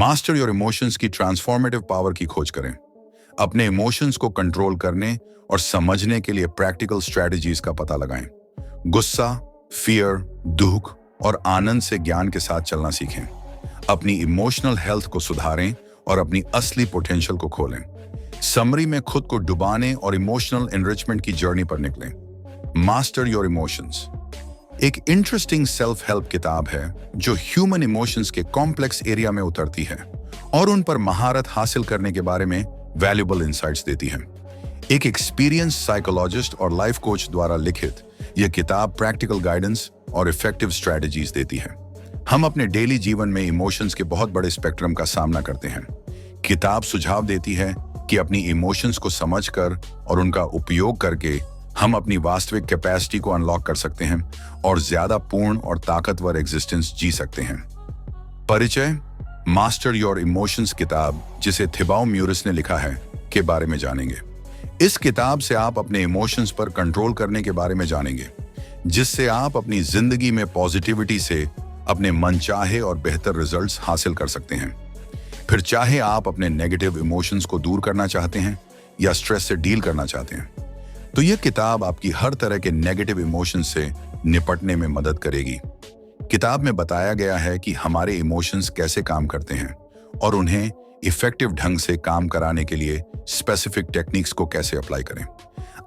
Master your emotions की transformative power की खोज करें। अपने इमोशंस को कंट्रोल करने और समझने के लिए प्रैक्टिकल स्ट्रेटजीज का पता लगाएं। गुस्सा, फियर, दुख और आनंद से ज्ञान के साथ चलना सीखें। अपनी इमोशनल हेल्थ को सुधारें और अपनी असली पोटेंशियल को खोलें। समरी में खुद को डुबाने और इमोशनल एनरिचमेंट की जर्नी पर निकलें। मास्टर योर इमोशंस एक इंटरेस्टिंग सेल्फ हेल्प किताब है जो ह्यूमन इमोशंस के कॉम्प्लेक्स एरिया में उतरती है और उन पर महारत हासिल करने के बारे में वैल्यूएबल इंसाइट्स देती है। एक एक्सपीरियंस साइकोलॉजिस्ट और लाइफ कोच द्वारा लिखित यह किताब प्रैक्टिकल गाइडेंस और इफेक्टिव स्ट्रेटजीज देती है। हम अपने डेली जीवन में इमोशंस के बहुत बड़े स्पेक्ट्रम का सामना करते हैं। किताब सुझाव देती है कि अपनी इमोशंस को समझकर और उनका उपयोग करके हम अपनी वास्तविक कैपेसिटी को अनलॉक कर सकते हैं और ज्यादा पूर्ण और ताकतवर एग्जिस्टेंस जी सकते हैं। परिचय, मास्टर योर इमोशंस किताब, जिसे थिबाओ म्यूरिस ने लिखा है, के बारे में जानेंगे। इस किताब से आप अपने इमोशंस पर कंट्रोल करने के बारे में जानेंगे, जिससे आप अपनी जिंदगी में पॉजिटिविटी से अपने मनचाहे और बेहतर रिजल्ट्स हासिल कर सकते हैं। फिर चाहे आप अपने नेगेटिव इमोशंस को दूर करना चाहते हैं या स्ट्रेस से डील करना चाहते हैं, तो यह किताब आपकी हर तरह के नेगेटिव इमोशंस से निपटने में मदद करेगी। किताब में बताया गया है कि हमारे इमोशंस कैसे काम करते हैं और उन्हें इफेक्टिव ढंग से काम कराने के लिए स्पेसिफिक टेक्निक्स को कैसे अप्लाई करें।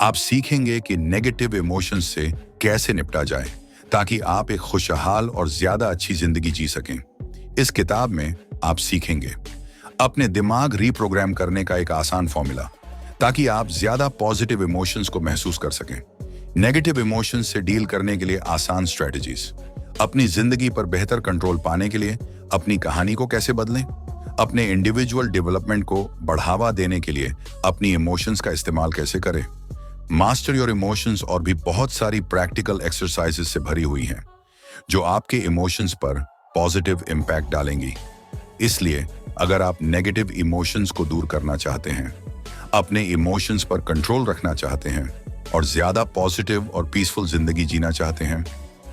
आप सीखेंगे कि नेगेटिव इमोशंस से कैसे निपटा जाए ताकि आप एक खुशहाल और ज्यादा अच्छी जिंदगी जी सकें। इस किताब में आप सीखेंगे अपने दिमाग रीप्रोग्राम करने का एक आसान फॉर्मूला, ताकि आप ज्यादा पॉजिटिव इमोशंस को महसूस कर सकें। नेगेटिव इमोशंस से डील करने के लिए आसान स्ट्रेटजीज, अपनी जिंदगी पर बेहतर कंट्रोल पाने के लिए अपनी कहानी को कैसे बदलें, अपने इंडिविजुअल डेवलपमेंट को बढ़ावा देने के लिए अपनी इमोशंस का इस्तेमाल कैसे करें। मास्टर योर इमोशंस और भी बहुत सारी प्रैक्टिकल एक्सरसाइजेस से भरी हुई हैं जो आपके इमोशंस पर पॉजिटिव इम्पैक्ट डालेंगी। इसलिए अगर आप नेगेटिव इमोशंस को दूर करना चाहते हैं, अपने इमोशंस पर कंट्रोल रखना चाहते हैं और ज्यादा पॉजिटिव और पीसफुल जिंदगी जीना चाहते हैं,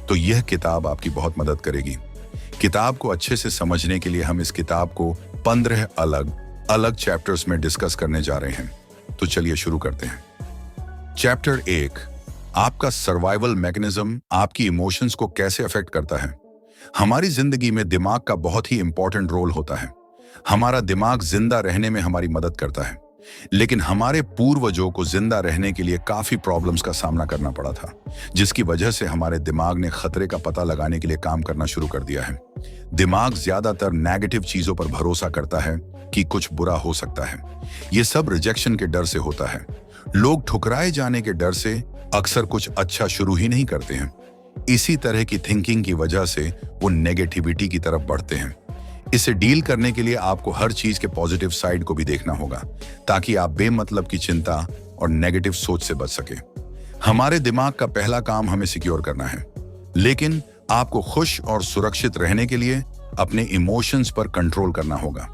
तो यह किताब आपकी बहुत मदद करेगी। किताब को अच्छे से समझने के लिए हम इस किताब को 15 अलग अलग चैप्टर्स में डिस्कस करने जा रहे हैं। तो चलिए शुरू करते हैं। चैप्टर 1, आपका सर्वाइवल मैकेनिज्म आपकी इमोशंस को कैसे अफेक्ट करता है। हमारी जिंदगी में दिमाग का बहुत ही इंपॉर्टेंट रोल होता है। हमारा दिमाग जिंदा रहने में हमारी मदद करता है, लेकिन हमारे पूर्वजों को जिंदा रहने के लिए काफी प्रॉब्लम्स का सामना करना पड़ा था, जिसकी वजह से हमारे दिमाग ने खतरे का पता लगाने के लिए काम करना शुरू कर दिया है। दिमाग ज्यादातर नेगेटिव चीजों पर भरोसा करता है कि कुछ बुरा हो सकता है। ये सब रिजेक्शन के डर से होता है। लोग ठुकराए जाने के डर से अक्सर कुछ अच्छा शुरू ही नहीं करते हैं। इसी तरह की थिंकिंग की वजह से वो नेगेटिविटी की तरफ बढ़ते हैं। इसे डील करने के लिए आपको हर चीज के पॉजिटिव साइड को भी देखना होगा, ताकि आप बेमतलब की चिंता और नेगेटिव सोच से बच सके। हमारे दिमाग का पहला काम हमें सिक्योर करना है, लेकिन आपको खुश और सुरक्षित रहने के लिए अपने इमोशंस पर कंट्रोल करना होगा।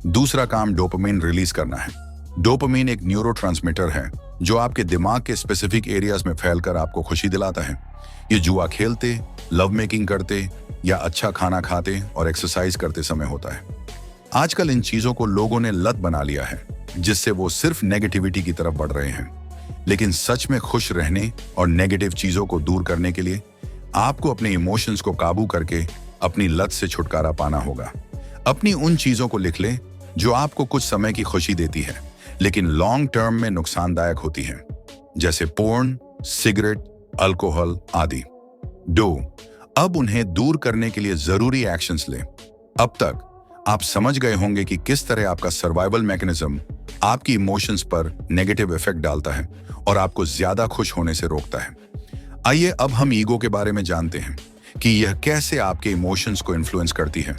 दूसरा काम डोपामिन रिलीज करना है। डोपामिन एक न्यूरोट्रांसमीटर है जो आपके दिमाग के स्पेसिफिक एरियाज में फैलकर आपको खुशी दिलाता है। ये जुआ खेलते, लव मेकिंग करते या अच्छा खाना खाते और एक्सरसाइज करते समय होता है। आजकल इन चीजों को लोगों ने लत बना लिया है, जिससे वो सिर्फ नेगेटिविटी की तरफ बढ़ रहे हैं। लेकिन सच में खुश रहने और नेगेटिव चीजों को दूर करने के लिए आपको अपने इमोशंस को काबू करके अपनी लत से छुटकारा पाना होगा। अपनी उन चीजों को लिख लें जो आपको कुछ समय की खुशी देती है, लेकिन लॉन्ग टर्म में नुकसानदायक होती है, जैसे पोर्न, सिगरेट, अल्कोहल आदि। 2, अब उन्हें दूर करने के लिए जरूरी एक्शंस लें। अब तक आप समझ गए होंगे कि किस तरह आपका सर्वाइवल मैकेनिज्म आपकी इमोशंस पर नेगेटिव इफेक्ट डालता है और आपको ज्यादा खुश होने से रोकता है। आइए अब हम ईगो के बारे में जानते हैं कि यह कैसे आपके इमोशंस को इन्फ्लुएंस करती है।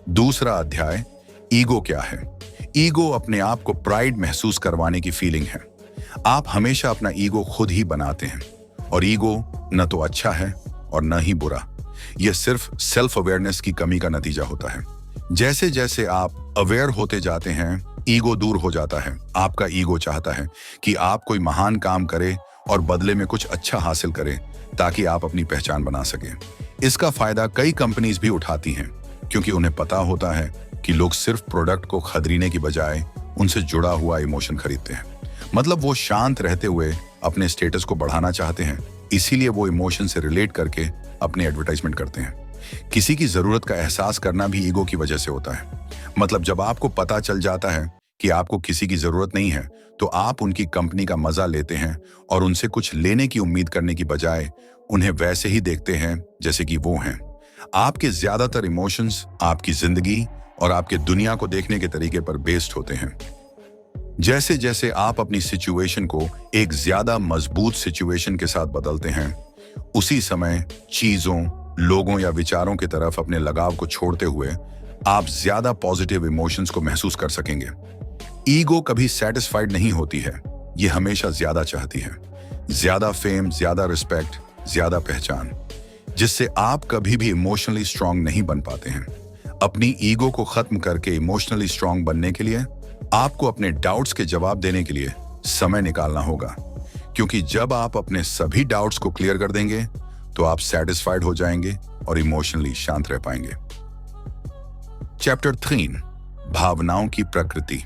दूसरा अध्याय, ईगो क्या है। ईगो अपने आप को प्राइड महसूस करवाने की फीलिंग है। आप हमेशा अपना ईगो खुद ही बनाते हैं और ईगो न तो अच्छा है और न ही बुरा। यह सिर्फ सेल्फ अवेयरनेस की कमी का नतीजा होता है। जैसे जैसे आप अवेयर होते जाते हैं, ईगो दूर हो जाता है। आपका ईगो चाहता है कि आप कोई महान काम करें और बदले में कुछ अच्छा हासिल करें, ताकि आप अपनी पहचान बना सकें। इसका फायदा कई कंपनीज भी उठाती हैं, क्योंकि उन्हें पता होता है कि लोग सिर्फ प्रोडक्ट को खरीदने की बजाय उनसे जुड़ा हुआ इमोशन खरीदते हैं। मतलब वो शांत रहते हुए अपने स्टेटस को बढ़ाना चाहते हैं, इसीलिए वो इमोशन से रिलेट करके अपनी एडवर्टाइजमेंट करते हैं। किसी की जरूरत का एहसास करना भी ईगो की वजह से होता है। मतलब जब आपको पता चल जाता है कि आपको किसी की जरूरत नहीं है, तो आप उनकी कंपनी का मजा लेते हैं और उनसे कुछ लेने की उम्मीद करने की बजाय उन्हें वैसे ही देखते हैं जैसे कि वो हैं। आपके ज्यादातर इमोशंस आपकी जिंदगी और आपके दुनिया को देखने के तरीके पर बेस्ड होते हैं। जैसे जैसे आप अपनी सिचुएशन को एक ज्यादा मजबूत सिचुएशन के साथ बदलते हैं, उसी समय चीजों, लोगों या विचारों की तरफ अपने लगाव को छोड़ते हुए आप ज्यादा पॉजिटिव इमोशंस को महसूस कर सकेंगे। ईगो कभी सेटिस्फाइड नहीं होती है, ये हमेशा ज्यादा चाहती है। ज्यादा फेम, ज्यादा रिस्पेक्ट, ज्यादा पहचान, जिससे आप कभी भी इमोशनली स्ट्रांग नहीं बन पाते हैं। अपनी ईगो को खत्म करके इमोशनली स्ट्रांग बनने के लिए आपको अपने डाउट्स के जवाब देने के लिए समय निकालना होगा, क्योंकि जब आप अपने सभी डाउट्स को क्लियर कर देंगे तो आप सेटिस्फाइड हो जाएंगे और इमोशनली शांत रह पाएंगे। चैप्टर 3, भावनाओं की प्रकृति।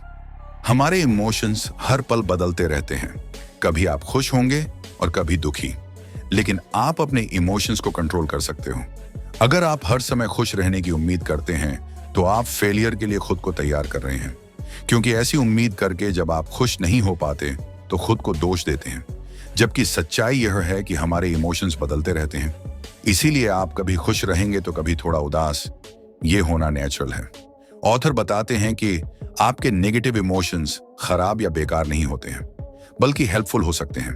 हमारे इमोशंस हर पल बदलते रहते हैं। कभी आप खुश होंगे और कभी दुखी, लेकिन आप अपने इमोशंस को कंट्रोल कर सकते हो। अगर आप हर समय खुश रहने की उम्मीद करते हैं तो आप फेलियर के लिए खुद को तैयार कर रहे हैं, क्योंकि ऐसी उम्मीद करके जब आप खुश नहीं हो पाते तो खुद को दोष देते हैं, जबकि सच्चाई यह है कि हमारे इमोशंस बदलते रहते हैं। इसीलिए आप कभी खुश रहेंगे तो कभी थोड़ा उदास, ये होना नेचुरल है। ऑथर बताते हैं कि आपके नेगेटिव इमोशंस खराब या बेकार नहीं होते हैं, बल्कि हेल्पफुल हो सकते हैं,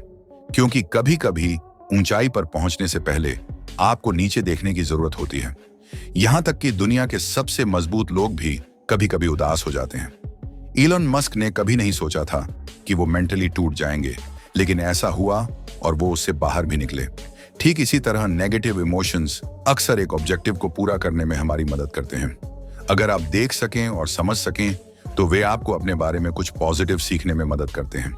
क्योंकि कभी कभी ऊंचाई पर पहुंचने से पहले आपको नीचे देखने की जरूरत होती है। यहां तक कि दुनिया के सबसे मजबूत लोग भी कभी कभी उदास हो जाते हैं। इलॉन मस्क ने कभी नहीं सोचा था कि वो मेंटली टूट जाएंगे, लेकिन ऐसा हुआ और वो उससे बाहर भी निकले। ठीक इसी तरह नेगेटिव इमोशंस अक्सर एक ऑब्जेक्टिव को पूरा करने में हमारी मदद करते हैं। अगर आप देख सकें और समझ सकें तो वे आपको अपने बारे में कुछ पॉजिटिव सीखने में मदद करते हैं।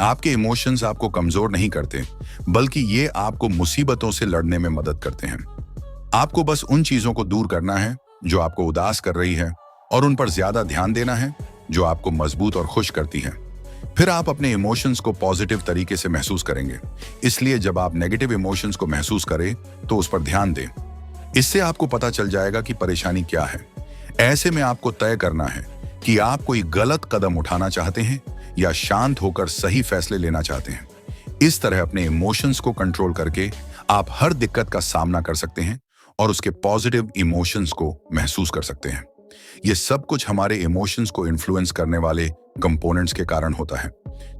आपके इमोशंस आपको कमजोर नहीं करते, बल्कि ये आपको मुसीबतों से लड़ने में मदद करते हैं। आपको बस उन चीजों को दूर करना है जो आपको उदास कर रही है और उन पर ज्यादा ध्यान देना है जो आपको मजबूत और खुश करती है। फिर आप अपने इमोशंस को पॉजिटिव तरीके से महसूस करेंगे। इसलिए जब आप नेगेटिव इमोशंस को महसूस करें तो उस पर ध्यान दें। इससे आपको पता चल जाएगा कि परेशानी क्या है। ऐसे में आपको तय करना है कि आप कोई गलत कदम उठाना चाहते हैं या शांत होकर सही फैसले लेना चाहते हैं। इस तरह अपने इमोशंस को कंट्रोल करके आप हर दिक्कत का सामना कर सकते हैं और उसके पॉजिटिव इमोशंस को महसूस कर सकते हैं। ये सब कुछ हमारे इमोशंस को इन्फ्लुएंस करने वाले कंपोनेंट्स के कारण होता है,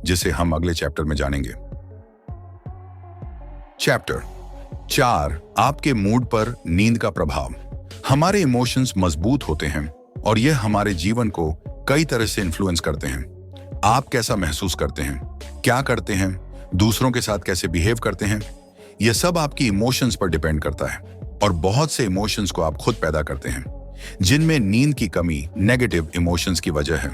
जिसे हम अगले चैप्टर में जानेंगे। चैप्टर 4, आपके मूड पर नींद का प्रभाव। हमारे इमोशंस मजबूत होते हैं और यह हमारे जीवन को कई तरह से इन्फ्लुएंस करते हैं। आप कैसा महसूस करते हैं, क्या करते हैं, दूसरों के साथ कैसे बिहेव करते हैं, यह सब आपकी इमोशंस पर डिपेंड करता है। और बहुत से इमोशंस को आप खुद पैदा करते हैं, जिनमें नींद की कमी नेगेटिव इमोशंस की वजह है।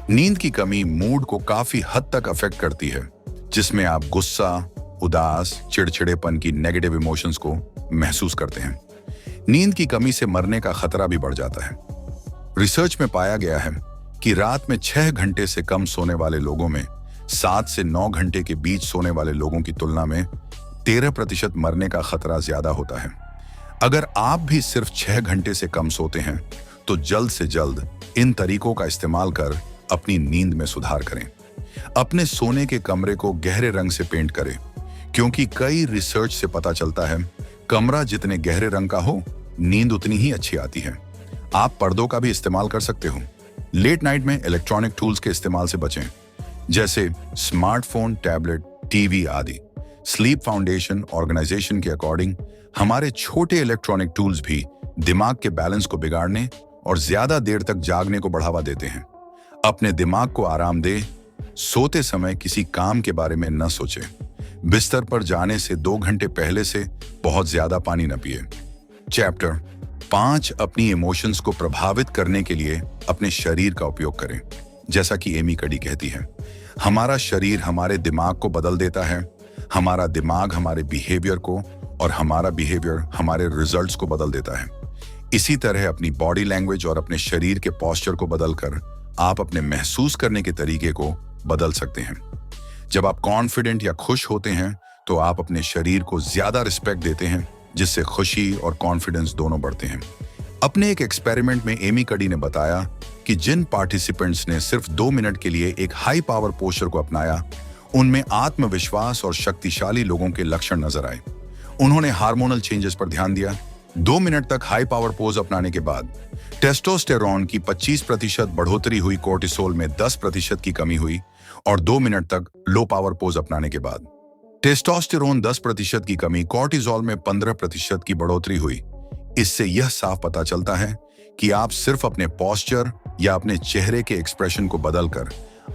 नींद की कमी मूड को काफी हद तक अफेक्ट करती है, जिसमें आप गुस्सा, उदास, चिड़चिड़ेपन की नेगेटिव इमोशंस को महसूस करते हैं। नींद की कमी से मरने का खतरा भी बढ़ जाता है। रिसर्च में पाया गया है कि रात में 6 घंटे से कम सोने वाले लोगों में 7 से 9 घंटे के बीच सोने वाले लोगों की तुलना में 13% मरने का खतरा ज्यादा होता है। अगर आप भी सिर्फ 6 घंटे से कम सोते हैं तो जल्द से जल्द इन तरीकों का इस्तेमाल कर अपनी नींद में सुधार करें। अपने सोने के कमरे को गहरे रंग से पेंट करें, क्योंकि कई रिसर्च से पता चलता है कमरा जितने गहरे रंग का हो, नींद उतनी ही अच्छी आती है। आप पर्दों का भी इस्तेमाल कर सकते हो। लेट नाइट में इलेक्ट्रॉनिक टूल्स के इस्तेमाल से बचें, जैसे स्मार्टफोन, टैबलेट, टीवी आदि। स्लीप फाउंडेशन ऑर्गेनाइजेशन के अकॉर्डिंग हमारे छोटे इलेक्ट्रॉनिक टूल्स भी दिमाग के बैलेंस को बिगाड़ने और ज्यादा देर तक जागने को बढ़ावा देते हैं। अपने दिमाग को आराम दें। सोते समय किसी काम के बारे में न सोचें। बिस्तर पर जाने से 2 घंटे पहले से बहुत ज्यादा पानी न पिए। चैप्टर 5, अपनी इमोशंस को प्रभावित करने के लिए अपने शरीर का उपयोग करें। जैसा कि एमी कडी कहती है, हमारा शरीर हमारे दिमाग को बदल देता है, हमारा दिमाग हमारे बिहेवियर को और हमारा बिहेवियर हमारे रिजल्ट्स को बदल देता है। इसी तरह अपनी बॉडी लैंग्वेज और अपने शरीर के पोस्चर को बदलकर आप अपने महसूस करने के तरीके को बदल सकते हैं। जब आप कॉन्फिडेंट या खुश होते हैं तो आप अपने शरीर को ज्यादा रिस्पेक्ट देते हैं, जिससे खुशी और कॉन्फिडेंस दोनों बढ़ते हैं। अपने एक एक्सपेरिमेंट में एमी कडी ने बताया कि जिन पार्टिसिपेंट्स ने सिर्फ 2 मिनट के लिए एक हाई पावर पोस्चर को अपनाया, उनमें आत्मविश्वास और शक्तिशाली लोगों के लक्षण नजर आए। उन्होंने हार्मोनल चेंजेस पर ध्यान दिया। 2 मिनट तक हाई पावर पोज अपनाने के बाद टेस्टोस्टेरोन की 25% बढ़ोतरी हुई, कोर्टिसोल में 10% की कमी हुई, और 2 मिनट तक लो पावर पोज अपनाने के बाद टेस्टोस्टेरोन 10% की कमी, कोर्टिसोल में 15% की बढ़ोतरी हुई। इससे यह साफ पता चलता है कि आप सिर्फ अपने पोस्चर या अपने चेहरे के एक्सप्रेशन को बदलकर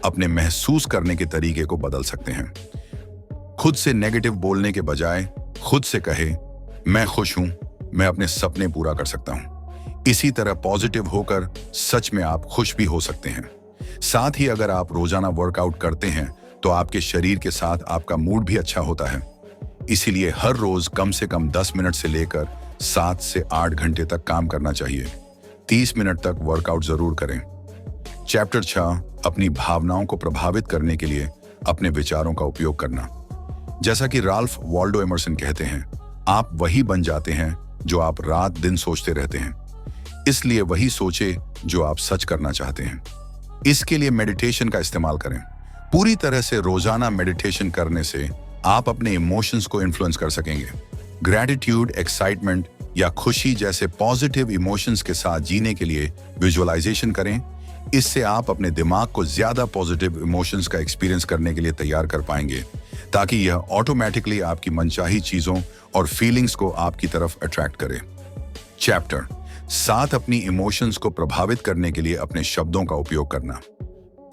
अपने महसूस करने के तरीके को बदल सकते हैं। खुद से नेगेटिव बोलने के बजाय खुद से कहे, मैं खुश हूं, मैं अपने सपने पूरा कर सकता हूं। इसी तरह पॉजिटिव होकर सच में आप खुश भी हो सकते हैं। साथ ही अगर आप रोजाना वर्कआउट करते हैं तो आपके शरीर के साथ आपका मूड भी अच्छा होता है। इसीलिए हर रोज कम से कम 10 मिनट से लेकर 7 से 8 घंटे तक काम करना चाहिए। 30 मिनट तक वर्कआउट जरूर करें। चैप्टर 6, अपनी भावनाओं को प्रभावित करने के लिए अपने विचारों का उपयोग करना। जैसा कि राल्फ वॉल्डो एमर्सन कहते हैं, आप वही बन जाते हैं जो आप रात दिन सोचते रहते हैं। इसलिए वही सोचे जो आप सच करना चाहते हैं। इसके लिए मेडिटेशन का इस्तेमाल करें। पूरी तरह से रोजाना मेडिटेशन करने से आप अपने इमोशंस को इन्फ्लुएंस कर सकेंगे। ग्रैटिट्यूड, एक्साइटमेंट या खुशी जैसे पॉजिटिव इमोशंस के साथ जीने के लिए विजुअलाइजेशन करें। इससे आप अपने दिमाग को ज्यादा पॉजिटिव इमोशंस का एक्सपीरियंस करने के लिए तैयार कर पाएंगे, ताकि यह ऑटोमेटिकली आपकी मनचाही चीजों और फीलिंग्स को आपकी तरफ अट्रैक्ट करे। चैप्टर 7, अपनी इमोशंस को प्रभावित करने के लिए अपने शब्दों का उपयोग करना।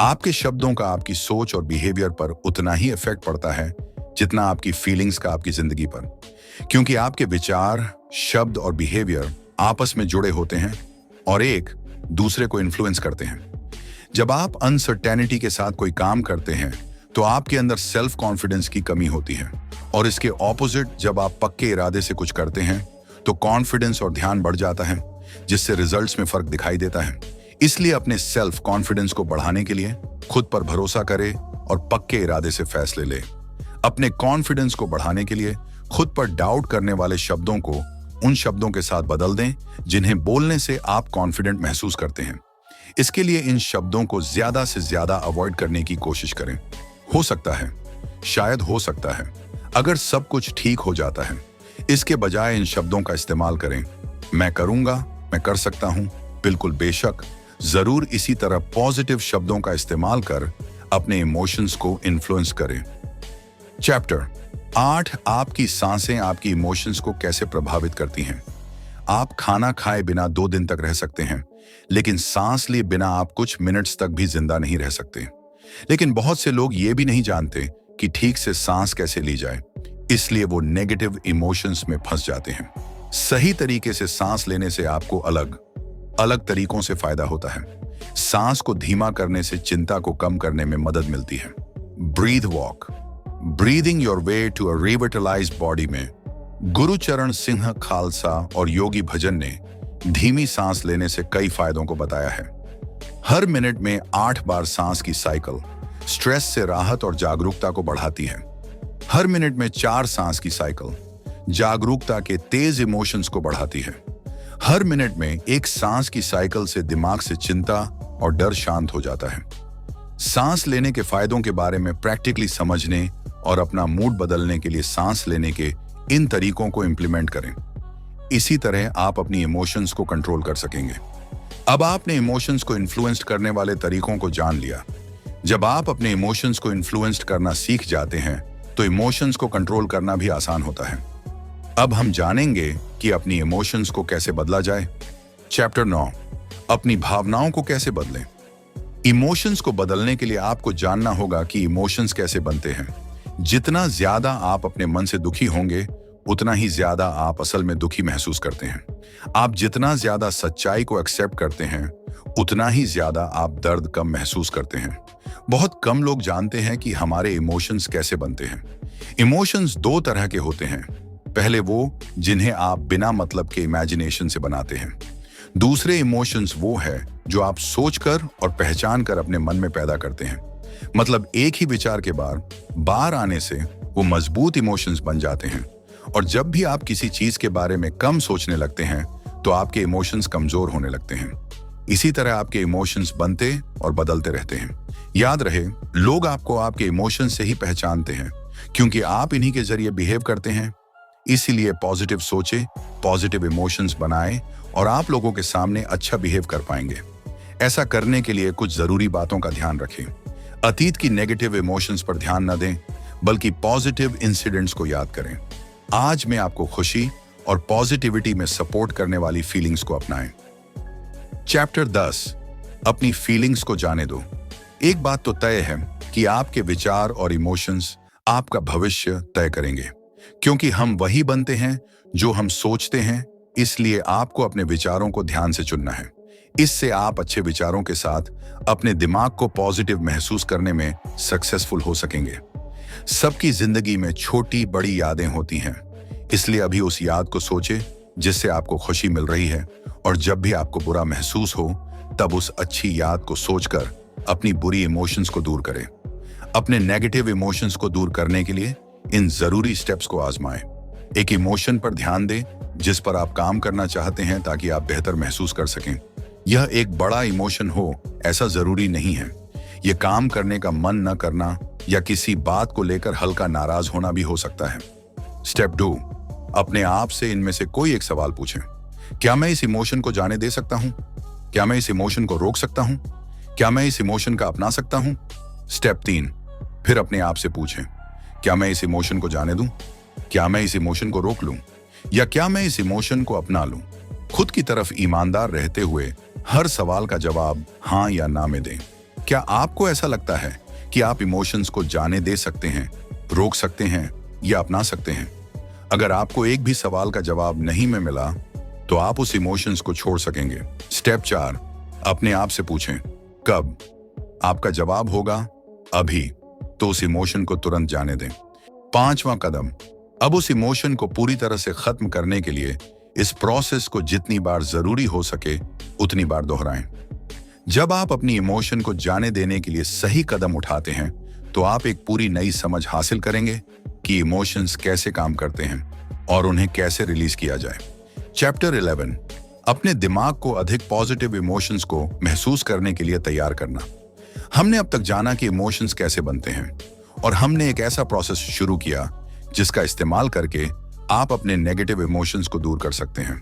आपके शब्दों का आपकी सोच और बिहेवियर पर उतना ही इफेक्ट पड़ता है जितना आपकी फीलिंग्स का आपकी जिंदगी पर, क्योंकि आपके विचार, शब्द और बिहेवियर आपस में जुड़े होते हैं और एक दूसरे को इन्फ्लुएंस करते हैं। जब आप अनसर्टेनिटी के साथ कोई काम करते हैं तो आपके अंदर सेल्फ कॉन्फिडेंस की कमी होती है, और इसके ऑपोजिट जब आप पक्के इरादे से कुछ करते हैं तो कॉन्फिडेंस और ध्यान बढ़ जाता है, जिससे रिजल्ट्स में फर्क दिखाई देता है। इसलिए अपने सेल्फ कॉन्फिडेंस को बढ़ाने के लिए खुद पर भरोसा करें और पक्के इरादे से फैसले लें। अपने कॉन्फिडेंस को बढ़ाने के लिए खुद पर डाउट करने वाले शब्दों को उन शब्दों के साथ बदल दें जिन्हें बोलने से आप कॉन्फिडेंट महसूस करते हैं। इसके लिए इन शब्दों को ज्यादा से ज्यादा अवॉइड करने की कोशिश करें। हो सकता है, शायद हो सकता है, अगर सब कुछ ठीक हो जाता है। इसके बजाय इन शब्दों का इस्तेमाल करें, मैं करूंगा, मैं कर सकता हूं, बिल्कुल, बेशक, जरूर। इसी तरह पॉजिटिव शब्दों का इस्तेमाल कर अपने इमोशंस को इन्फ्लुएंस करें। चैप्टर 8, आपकी सांसें आपकी इमोशंस को कैसे प्रभावित करती हैं। आप खाना खाए बिना 2 दिन तक रह सकते हैं, लेकिन सांस लिए बिना आप कुछ मिनट्स तक भी जिंदा नहीं रह सकते। लेकिन बहुत से लोग ये भी नहीं जानते कि ठीक से सांस कैसे ली जाए, इसलिए वो नेगेटिव इमोशंस में फंस जाते हैं। सही तरीके से सांस लेने से आपको अलग अलग तरीकों से फायदा होता है। सांस को धीमा करने से चिंता को कम करने में मदद मिलती है। Breath walk, breathing your way to a revitalized body में गुरुचरण सिंह खालसा और योगी भजन ने धीमी सांस लेने से कई फायदों को बताया है। हर मिनट में 8 बार सांस की साइकिल स्ट्रेस से राहत और जागरूकता को बढ़ाती है। हर मिनट में 4 सांस की साइकिल जागरूकता के तेज इमोशंस को बढ़ाती है। हर मिनट में 1 सांस की साइकिल से दिमाग से चिंता और डर शांत हो जाता है। सांस लेने के फायदों के बारे में प्रैक्टिकली समझने और अपना मूड बदलने के लिए सांस लेने के इन तरीकों को इंप्लीमेंट करें। इसी तरह आप अपनी इमोशंस को कंट्रोल कर सकेंगे। अब आपने इमोशंस को इन्फ्लुएंस्ड करने वाले तरीकों को जान लिया। जब आप अपने इमोशंस को इन्फ्लुएंस्ड करना सीख जाते हैं तो इमोशंस को कंट्रोल करना भी आसान होता है। अब हम जानेंगे कि अपनी इमोशंस को कैसे बदला जाए। चैप्टर 9, अपनी भावनाओं को कैसे बदलें। इमोशंस को बदलने के लिए आपको जानना होगा कि इमोशंस कैसे बनते हैं। जितना ज्यादा आप अपने मन से दुखी होंगे, उतना ही ज्यादा आप असल में दुखी महसूस करते हैं। आप जितना ज्यादा सच्चाई को एक्सेप्ट करते हैं, उतना ही ज्यादा आप दर्द कम महसूस करते हैं। बहुत कम लोग जानते हैं कि हमारे इमोशंस कैसे बनते हैं। इमोशंस 2 तरह के होते हैं। पहले वो जिन्हें आप बिना मतलब के इमेजिनेशन से बनाते हैं, दूसरे इमोशंस वो है जो आप सोचकर और पहचान कर अपने मन में पैदा करते हैं। मतलब एक ही विचार के बार आने से वो मजबूत इमोशंस बन जाते हैं। और जब भी आप किसी चीज के बारे में कम सोचने लगते हैं तो आपके इमोशंस कमजोर होने लगते हैं। इसी तरह आपके इमोशंस बनते और बदलते रहते हैं। याद रहे, लोग आपको आपके इमोशंस से ही पहचानते हैं, क्योंकि आप इन्हीं के जरिए बिहेव करते हैं। इसीलिए पॉजिटिव सोचे, पॉजिटिव इमोशंस बनाएं और आप लोगों के सामने अच्छा बिहेव कर पाएंगे। ऐसा करने के लिए कुछ जरूरी बातों का ध्यान रखें। अतीत की नेगेटिव इमोशंस पर ध्यान न दें, बल्कि पॉजिटिव इंसिडेंट्स को याद करें। आज मैं आपको खुशी और पॉजिटिविटी में सपोर्ट करने वाली फीलिंग्स को अपनाएं। चैप्टर 10, अपनी फीलिंग्स को जाने दो। एक बात तो तय है कि आपके विचार और इमोशंस आपका भविष्य तय करेंगे, क्योंकि हम वही बनते हैं जो हम सोचते हैं। इसलिए आपको अपने विचारों को ध्यान से चुनना है। इससे आप अच्छे विचारों के साथ अपने दिमाग को पॉजिटिव महसूस करने में सक्सेसफुल हो सकेंगे। सबकी जिंदगी में छोटी बड़ी यादें होती हैं, इसलिए अभी उस याद को सोचें जिससे आपको खुशी मिल रही है, और जब भी आपको बुरा महसूस हो तब उस अच्छी याद को सोचकर अपनी बुरी इमोशंस को दूर करें। अपने नेगेटिव इमोशंस को दूर करने के लिए इन जरूरी स्टेप्स को आजमाएं। एक इमोशन पर ध्यान दें जिस पर आप काम करना चाहते हैं, ताकि आप बेहतर महसूस कर सकें। यह एक बड़ा इमोशन हो ऐसा जरूरी नहीं है। यह काम करने का मन न करना या किसी बात को लेकर हल्का नाराज होना भी हो सकता है। स्टेप 2, अपने आप से इनमें से कोई एक सवाल पूछें। क्या मैं इस इमोशन को जाने दे सकता हूं? क्या मैं इस इमोशन को रोक सकता हूं? क्या मैं इस इमोशन का अपना सकता हूं? स्टेप 3, फिर अपने आप से पूछें, क्या मैं इस इमोशन को जाने दूं? क्या मैं इस इमोशन को रोक लूं? या क्या मैं इस इमोशन को अपना लूं? खुद की तरफ ईमानदार रहते हुए हर सवाल का जवाब हाँ या ना में दें। क्या आपको ऐसा लगता है कि आप इमोशंस को जाने दे सकते हैं, रोक सकते हैं या अपना सकते हैं? अगर आपको एक भी सवाल का जवाब नहीं में मिला तो आप उस इमोशंस को छोड़ सकेंगे। स्टेप 4, अपने आप से पूछें, कब? आपका जवाब होगा अभी, तो उस इमोशन को तुरंत जाने दें। 5वां कदम, अब उस इमोशन को पूरी तरह से खत्म करने के लिए इस प्रोसेस को जितनी बार जरूरी हो सके उतनी बार दोहराएं। जब आप अपनी इमोशन को जाने देने के लिए सही कदम उठाते हैं तो आप एक पूरी नई समझ हासिल करेंगे कि इमोशंस कैसे काम करते हैं और उन्हें कैसे रिलीज किया जाए। चैप्टर 11, अपने दिमाग को अधिक पॉजिटिव इमोशंस को महसूस करने के लिए तैयार करना। हमने अब तक जाना कि इमोशंस कैसे बनते हैं, और हमने एक ऐसा प्रोसेस शुरू किया जिसका इस्तेमाल करके आप अपने नेगेटिव इमोशंस को दूर कर सकते हैं।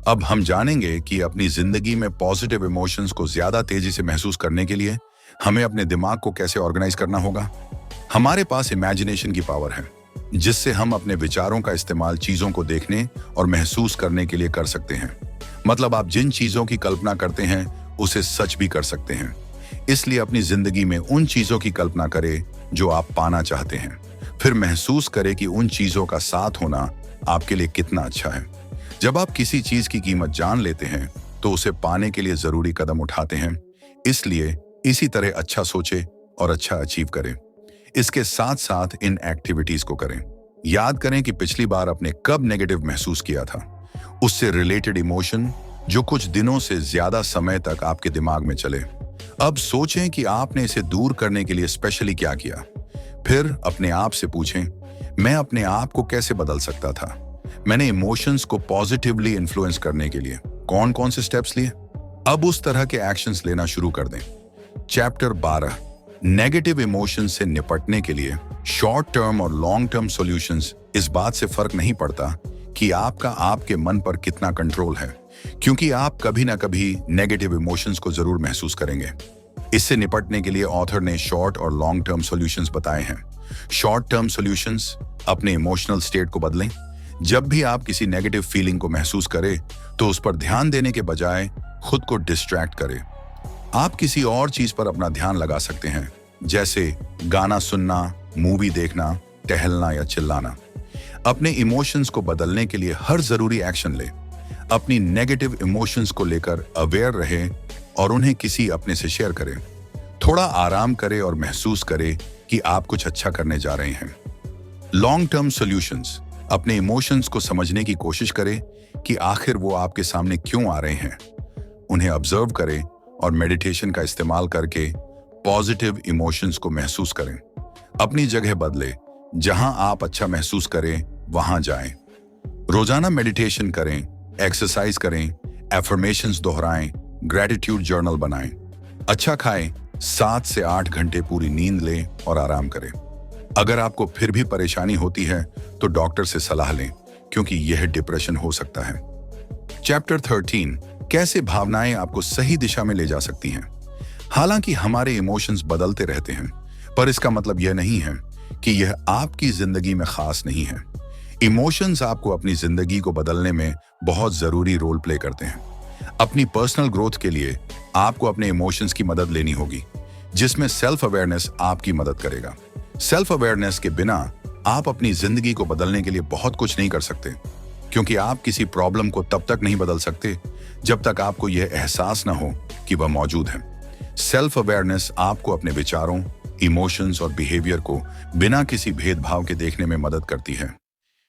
अब हम जानेंगे कि अपनी जिंदगी में पॉजिटिव इमोशंस को ज्यादा तेजी से महसूस करने के लिए हमें अपने दिमाग को कैसे ऑर्गेनाइज करना होगा। हमारे पास इमेजिनेशन की पावर है, जिससे हम अपने विचारों का इस्तेमाल चीजों को देखने और महसूस करने के लिए कर सकते हैं। मतलब आप जिन चीजों की कल्पना करते हैं उसे सच भी कर सकते हैं। इसलिए अपनी जिंदगी में उन चीजों की कल्पना करें जो आप पाना चाहते हैं, फिर महसूस करें कि उन चीजों का साथ होना आपके लिए कितना अच्छा है। जब आप किसी चीज की कीमत जान लेते हैं तो उसे पाने के लिए जरूरी कदम उठाते हैं। इसलिए इसी तरह अच्छा सोचे और अच्छा अचीव करें। इसके साथ साथ इन एक्टिविटीज को करें। याद करें कि पिछली बार आपने कब नेगेटिव महसूस किया था, उससे रिलेटेड इमोशन जो कुछ दिनों से ज्यादा समय तक आपके दिमाग में चले। अब सोचें कि आपने इसे दूर करने के लिए स्पेशली क्या किया। फिर अपने आप से पूछें, मैं अपने आप को कैसे बदल सकता था? मैंने इमोशंस को पॉजिटिवली इन्फ्लुएंस करने के लिए कौन कौन से स्टेप्स लिए? अब उस तरह के एक्शंस लेना शुरू कर दें। चैप्टर 12, नेगेटिव इमोशंस से निपटने के लिए शॉर्ट टर्म और लॉन्ग टर्म सॉल्यूशंस। इस बात से फर्क नहीं पड़ता कि आपका आपके मन पर कितना कंट्रोल है, क्योंकि आप कभी ना कभी नेगेटिव इमोशंस को जरूर महसूस करेंगे। इससे निपटने के लिए ऑथर ने शॉर्ट और लॉन्ग टर्म सॉल्यूशंस बताए हैं। शॉर्ट टर्म सॉल्यूशंस, अपने इमोशनल स्टेट को बदलें। जब भी आप किसी नेगेटिव फीलिंग को महसूस करें तो उस पर ध्यान देने के बजाय खुद को डिस्ट्रैक्ट करें। आप किसी और चीज पर अपना ध्यान लगा सकते हैं, जैसे गाना सुनना, मूवी देखना, टहलना या चिल्लाना। अपने इमोशंस को बदलने के लिए हर जरूरी एक्शन लें। अपनी नेगेटिव इमोशंस को लेकर अवेयर रहें और उन्हें किसी अपने से शेयर करें। थोड़ा आराम करें और महसूस करें कि आप कुछ अच्छा करने जा रहे हैं। लॉन्ग टर्म सॉल्यूशंस, अपने इमोशंस को समझने की कोशिश करें कि आखिर वो आपके सामने क्यों आ रहे हैं। उन्हें ऑब्जर्व करें और मेडिटेशन का इस्तेमाल करके पॉजिटिव इमोशंस को महसूस करें। अपनी जगह बदले, जहां आप अच्छा महसूस करें वहां जाएं। रोजाना मेडिटेशन करें, एक्सरसाइज करें, एफर्मेशंस दोहराएं, ग्रेटिट्यूड जर्नल बनाएं। अच्छा खाएं, 7 से 8 घंटे पूरी नींद लें और आराम करें। अगर आपको फिर भी परेशानी होती है तो डॉक्टर से सलाह लें, क्योंकि यह डिप्रेशन हो सकता है। चैप्टर 13, कैसे भावनाएं आपको सही दिशा में ले जा सकती हैं। हालांकि हमारे इमोशंस बदलते रहते हैं, पर इसका मतलब यह नहीं है कि यह आपकी जिंदगी में खास नहीं है। इमोशंस आपको अपनी जिंदगी को बदलने में बहुत जरूरी रोल प्ले करते हैं। अपनी पर्सनल ग्रोथ के लिए आपको अपने इमोशंस की मदद लेनी होगी, जिसमें सेल्फ अवेयरनेस आपकी मदद करेगा। सेल्फ अवेयरनेस के बिना आप अपनी जिंदगी को बदलने के लिए बहुत कुछ नहीं कर सकते, क्योंकि आप किसी प्रॉब्लम को तब तक नहीं बदल सकते जब तक आपको यह एहसास ना हो कि वह मौजूद है। सेल्फ अवेयरनेस आपको अपने विचारों, इमोशंस और बिहेवियर को बिना किसी भेदभाव के देखने में मदद करती है।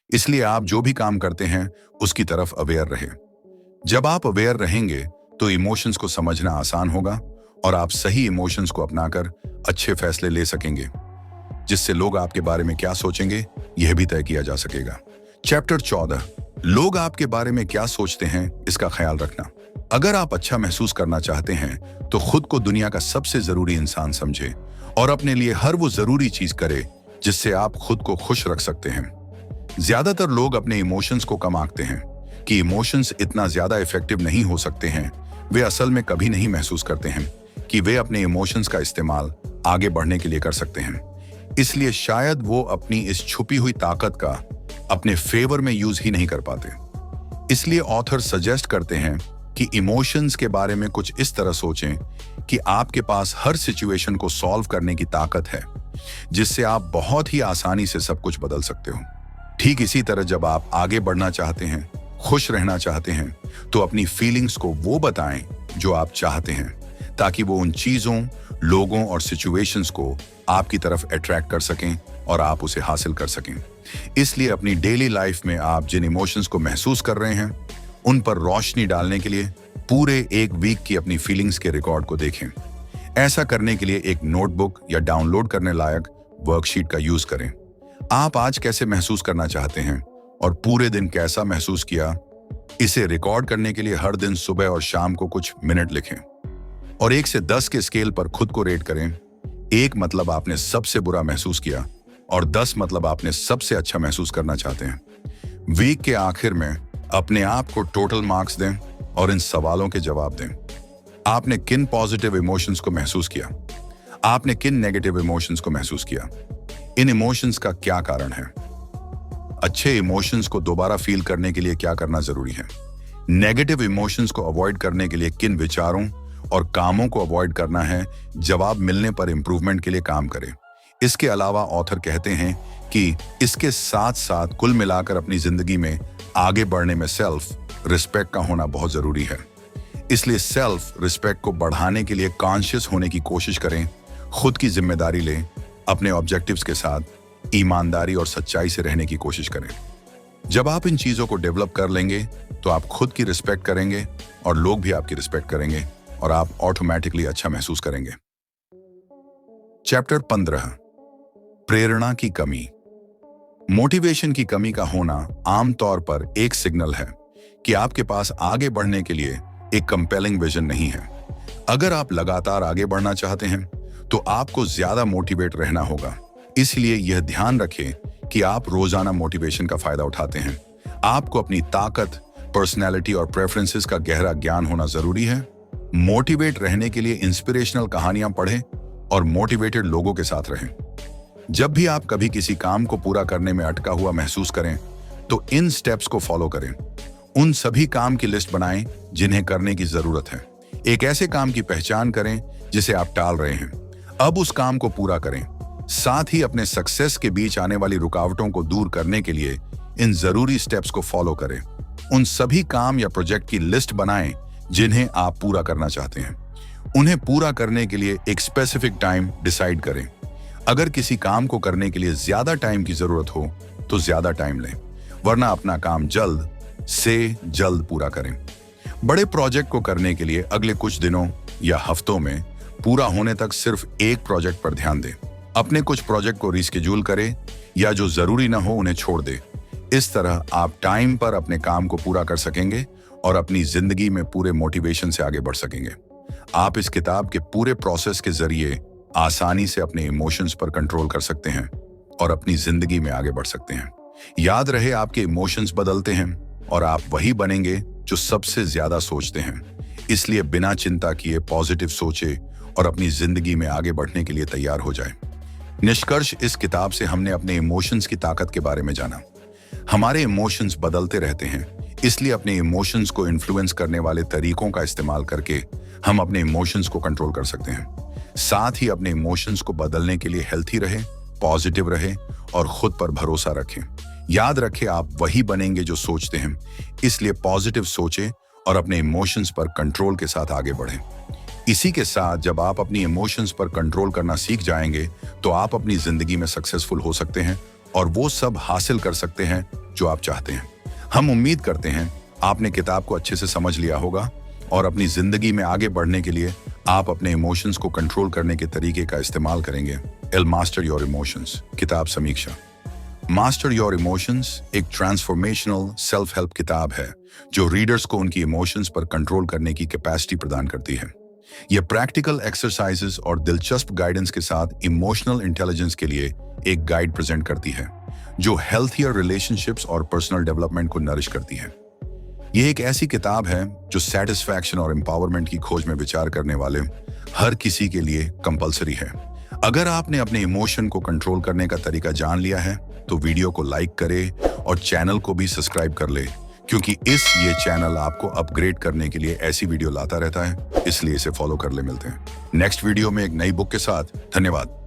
इसलिए आप जो भी काम करते हैं उसकी तरफ अवेयर रहें। जब आप अवेयर रहेंगे तो इमोशंस को समझना आसान होगा और आप सही इमोशंस को अपनाकर अच्छे फैसले ले सकेंगे, जिससे लोग आपके बारे में क्या सोचेंगे यह भी तय किया जा सकेगा। चैप्टर 14, लोग आपके बारे में क्या सोचते हैं इसका ख्याल रखना। अगर आप अच्छा महसूस करना चाहते हैं तो खुद को दुनिया का सबसे जरूरी इंसान समझें और अपने लिए हर वो जरूरी चीज करें जिससे आप खुद को खुश रख सकते हैं। ज्यादातर लोग अपने इमोशंस को कम आंकते हैं कि इमोशंस इतना ज्यादा इफेक्टिव नहीं हो सकते हैं। वे असल में कभी नहीं महसूस करते हैं कि वे अपने इमोशंस का इस्तेमाल आगे बढ़ने के लिए कर सकते हैं। इसलिए शायद वो अपनी इस छुपी हुई ताकत का अपने फेवर में यूज ही नहीं कर पाते। इसलिए ऑथर सजेस्ट करते हैं कि इमोशंस के बारे में कुछ इस तरह सोचें कि आपके पास हर सिचुएशन को सॉल्व करने की ताकत है, जिससे आप बहुत ही आसानी से सब कुछ बदल सकते हो। ठीक इसी तरह जब आप आगे बढ़ना चाहते हैं, खुश रहना चाहते हैं, तो अपनी फीलिंग्स को वो बताएं जो आप चाहते हैं, ताकि वो उन चीजों, लोगों और सिचुएशंस को आपकी तरफ अट्रैक्ट कर सकें और आप उसे हासिल कर सकें। इसलिए अपनी डेली लाइफ में आप जिन इमोशंस को महसूस कर रहे हैं उन पर रोशनी डालने के लिए पूरे एक वीक की अपनी फीलिंग्स के रिकॉर्ड को देखें। ऐसा करने के लिए एक नोटबुक या डाउनलोड करने लायक वर्कशीट का यूज करें। आप आज कैसे महसूस करना चाहते हैं और पूरे दिन कैसा महसूस किया, इसे रिकॉर्ड करने के लिए हर दिन सुबह और शाम को कुछ मिनट लिखें और 1 से 10 के स्केल पर खुद को रेट करें। 1 मतलब आपने सबसे बुरा महसूस किया और 10 मतलब आपने सबसे अच्छा महसूस करना चाहते हैं। वीक के आखिर में अपने आप को टोटल मार्क्स दें और इन सवालों के जवाब दें। आपने किन पॉजिटिव इमोशंस को महसूस किया, आपने किन नेगेटिव इमोशंस को महसूस किया, इन इमोशंस का क्या कारण है, अच्छे इमोशंस को दोबारा फील करने के लिए क्या करना जरूरी है, नेगेटिव इमोशंस को अवॉइड करने के लिए किन विचारों और कामों को अवॉइड करना है। जवाब मिलने पर इंप्रूवमेंट के लिए काम करें। इसके अलावा ऑथर कहते हैं कि इसके साथ साथ कुल मिलाकर अपनी जिंदगी में आगे बढ़ने में सेल्फ रिस्पेक्ट का होना बहुत जरूरी है। इसलिए सेल्फ रिस्पेक्ट को बढ़ाने के लिए कॉन्शियस होने की कोशिश करें, खुद की जिम्मेदारी लें, अपने ऑब्जेक्टिव्स के साथ ईमानदारी और सच्चाई से रहने की कोशिश करें। जब आप इन चीजों को डेवलप कर लेंगे तो आप खुद की रिस्पेक्ट करेंगे और लोग भी आपकी रिस्पेक्ट करेंगे और आप ऑटोमेटिकली अच्छा महसूस करेंगे। चैप्टर 15, प्रेरणा की कमी। मोटिवेशन की कमी का होना आमतौर पर एक सिग्नल है कि आपके पास आगे बढ़ने के लिए एक कंपेलिंग विजन नहीं है। अगर आप लगातार आगे बढ़ना चाहते हैं तो आपको ज्यादा मोटिवेट रहना होगा। इसलिए यह ध्यान रखें कि आप रोजाना मोटिवेशन का फायदा उठाते हैं। आपको अपनी ताकत, पर्सनैलिटी और प्रेफरेंसेस का गहरा ज्ञान होना जरूरी है। मोटिवेट रहने के लिए इंस्पिरेशनल कहानियां पढ़ें और मोटिवेटेड लोगों के साथ रहें। जब भी आप कभी किसी काम को पूरा करने में अटका हुआ महसूस करें तो इन स्टेप्स को फॉलो करें। उन सभी काम की लिस्ट बनाएं जिन्हें करने की जरूरत है। एक ऐसे काम की पहचान करें जिसे आप टाल रहे हैं, अब उस काम को पूरा करें। साथ ही अपने सक्सेस के बीच आने वाली रुकावटों को दूर करने के लिए इन जरूरी स्टेप्स को फॉलो करें। उन सभी काम या प्रोजेक्ट की लिस्ट बनाएं जिन्हें आप पूरा करना चाहते हैं। उन्हें पूरा करने के लिए एक स्पेसिफिक टाइम डिसाइड करें। अगर किसी काम को करने के लिए ज्यादा टाइम की जरूरत हो तो ज्यादा टाइम लें, वरना अपना काम जल्द से जल्द पूरा करें। बड़े प्रोजेक्ट को करने के लिए अगले कुछ दिनों या हफ्तों में पूरा होने तक सिर्फ एक प्रोजेक्ट पर ध्यान दें। अपने कुछ प्रोजेक्ट को रिस्केड्यूल करें या जो जरूरी ना हो उन्हें छोड़ दें। इस तरह आप टाइम पर अपने काम को पूरा कर सकेंगे और अपनी जिंदगी में पूरे मोटिवेशन से आगे बढ़ सकेंगे। आप इस किताब के पूरे प्रोसेस के जरिए आसानी से अपने इमोशंस पर कंट्रोल कर सकते हैं और अपनी जिंदगी में आगे बढ़ सकते हैं। याद रहे, आपके इमोशंस बदलते हैं और आप वही बनेंगे जो सबसे ज्यादा सोचते हैं। इसलिए बिना चिंता किए पॉजिटिव सोचे और अपनी जिंदगी में आगे बढ़ने के लिए तैयार हो जाए। निष्कर्ष, इस किताब से हमने अपने इमोशंस की ताकत के बारे में जाना। हमारे इमोशंस बदलते रहते हैं, इसलिए अपने इमोशंस को इन्फ्लुएंस करने वाले तरीकों का इस्तेमाल करके हम अपने इमोशंस को कंट्रोल कर सकते हैं। साथ ही अपने इमोशंस को बदलने के लिए हेल्थी रहे, पॉजिटिव रहे और खुद पर भरोसा रखें। याद रखें, आप वही बनेंगे जो सोचते हैं, इसलिए पॉजिटिव सोचें और अपने इमोशंस पर कंट्रोल के साथ आगे बढ़ें। इसी के साथ जब आप अपनी इमोशंस पर कंट्रोल करना सीख जाएंगे तो आप अपनी जिंदगी में सक्सेसफुल हो सकते हैं और वो सब हासिल कर सकते हैं जो आप चाहते हैं। हम उम्मीद करते हैं आपने किताब को अच्छे से समझ लिया होगा और अपनी जिंदगी में आगे बढ़ने के लिए आप अपने इमोशंस को कंट्रोल करने के तरीके का इस्तेमाल करेंगे। मास्टर योर इमोशंस किताब समीक्षा। मास्टर योर इमोशंस एक ट्रांसफॉर्मेशनल सेल्फ हेल्प किताब है जो रीडर्स को उनकी इमोशंस पर कंट्रोल करने की कैपेसिटी प्रदान करती है। यह प्रैक्टिकल एक्सरसाइजेस और दिलचस्प गाइडेंस के साथ इमोशनल इंटेलिजेंस के लिए एक गाइड प्रेजेंट करती है जो हेल्थियर रिलेशनशिप्स और पर्सनल डेवलपमेंट को नरिश करती है। यह एक ऐसी किताब है जो सेटिस्फैक्शन और एम्पावरमेंट की खोज में विचार करने वाले हर किसी के लिए कंपलसरी है। अगर आपने अपने इमोशन को कंट्रोल करने का तरीका जान लिया है तो वीडियो को लाइक करें और चैनल को भी सब्सक्राइब कर ले, क्योंकि ये चैनल आपको अपग्रेड करने के लिए ऐसी वीडियो लाता रहता है, इसलिए इसे फॉलो कर ले। मिलते हैं नेक्स्ट वीडियो में एक नई बुक के साथ। धन्यवाद।